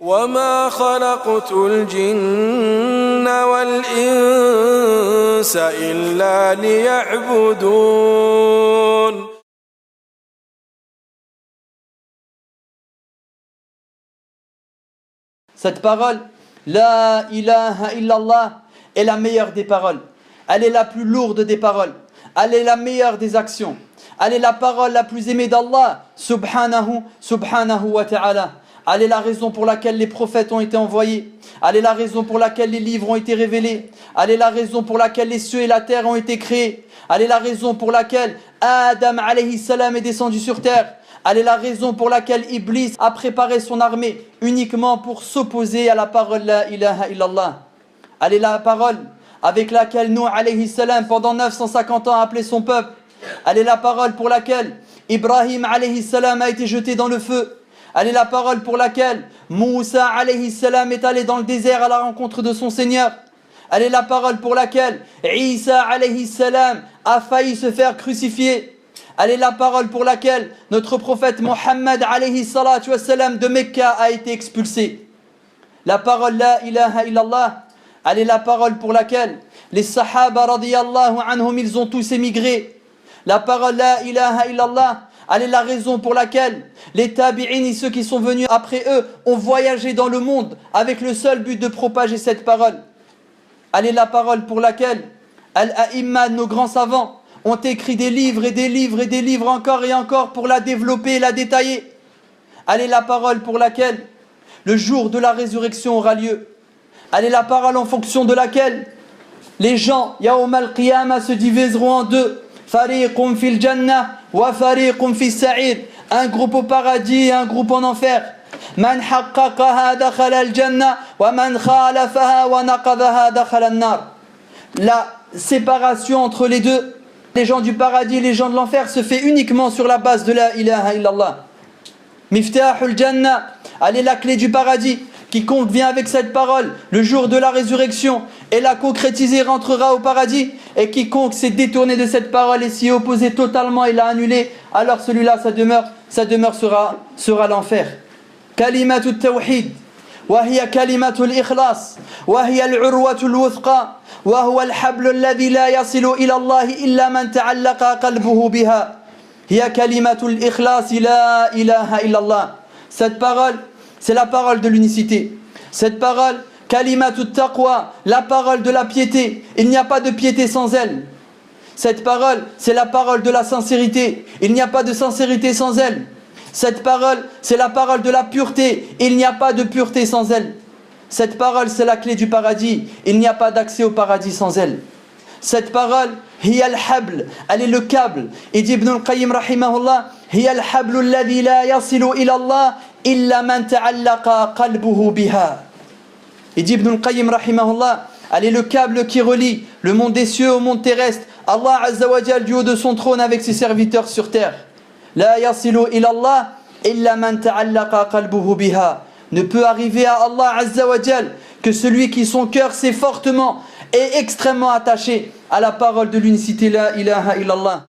وما خلقت الجن والإنس إلا ليعبدون. Cette parole, La ilaha illallah, est la meilleure des paroles. Elle est la plus lourde des paroles. Elle est la meilleure des actions. Elle est la parole la plus aimée d'Allah, subhanahu wa ta'ala. Elle est la raison pour laquelle les prophètes ont été envoyés. Elle est la raison pour laquelle les livres ont été révélés. Elle est la raison pour laquelle les cieux et la terre ont été créés. Elle est la raison pour laquelle Adam alayhi salam est descendu sur terre. Elle est la raison pour laquelle Iblis a préparé son armée uniquement pour s'opposer à la parole La ilaha illallah. Elle est la parole avec laquelle Nuh alayhi salam pendant 950 ans a appelé son peuple. Elle est la parole pour laquelle Ibrahim alayhi salam a été jeté dans le feu. Elle est la parole pour laquelle Moussa alayhi salam est allé dans le désert à la rencontre de son Seigneur. Elle est la parole pour laquelle Isa alayhi salam a failli se faire crucifier. Elle est la parole pour laquelle notre prophète Mohammed alayhi salatu wassalam de Mecca a été expulsé. La parole La ilaha illallah, elle est la parole pour laquelle les sahaba radiyallahu anhum, ils ont tous émigré. La parole La ilaha illallah, elle est la raison pour laquelle les tabi'in et ceux qui sont venus après eux ont voyagé dans le monde avec le seul but de propager cette parole. Elle est la parole pour laquelle Al-A'imma, nos grands savants, ont écrit des livres et des livres et des livres encore et encore pour la développer et la détailler. Elle est la parole pour laquelle le jour de la résurrection aura lieu. Elle est la parole en fonction de laquelle les gens, Yawm al-Qiyamah, se diviseront en deux. Fariqun fil jannah wa fariqun fis sa'ir. Un groupe au paradis et un groupe en enfer. Man haqqaqaha dakhala al-jannah wa man khalafaha wa naqadaha dakhala an-nar. La séparation entre les deux, les gens du paradis et les gens de l'enfer, se fait uniquement sur la base de La ilaha illallah. Miftahul jannah, elle est la clé du paradis. Quiconque vient avec cette parole le jour de la résurrection et la concrétiser rentrera au paradis. Et quiconque s'est détourné de cette parole et s'y est opposé totalement et l'a annulé, alors celui-là, sa demeure sera l'enfer. Kalimatu tawhid, wa hiya kalimatu al-ikhlas, wa hiya al-urwatu al-wuthqa, wa huwa al-hablu alladhi la yasilu ila Allah illa man ta'allaqa qalbuhu biha. Hiya kalimatu al-ikhlas, la ilaha illallah. Cette parole, c'est la parole de l'unicité. Cette parole, kalimatu taqwa, la parole de la piété. Il n'y a pas de piété sans elle. Cette parole, c'est la parole de la sincérité. Il n'y a pas de sincérité sans elle. Cette parole, c'est la parole de la pureté. Il n'y a pas de pureté sans elle. Cette parole, c'est la clé du paradis. Il n'y a pas d'accès au paradis sans elle. Cette parole, hiya al-habl, elle est le câble. Et dit Ibn al-Qayyim rahimahullah, hiya al-hablu alladhi la yasilu ila Allah illa man ta'allaqa qalbuhu biha. Et dit Ibn al-Qayyim rahimahullah, elle est le câble qui relie le monde des cieux au monde terrestre. Allah azza wa jal du haut de son trône avec ses serviteurs sur terre. La yasilu ila Allah illa man ta'allaqa qalbuhu biha. Ne peut arriver à Allah azza wa jal que celui qui son cœur s'est fortement et extrêmement attaché à la parole de l'unicité La ilaha illallah.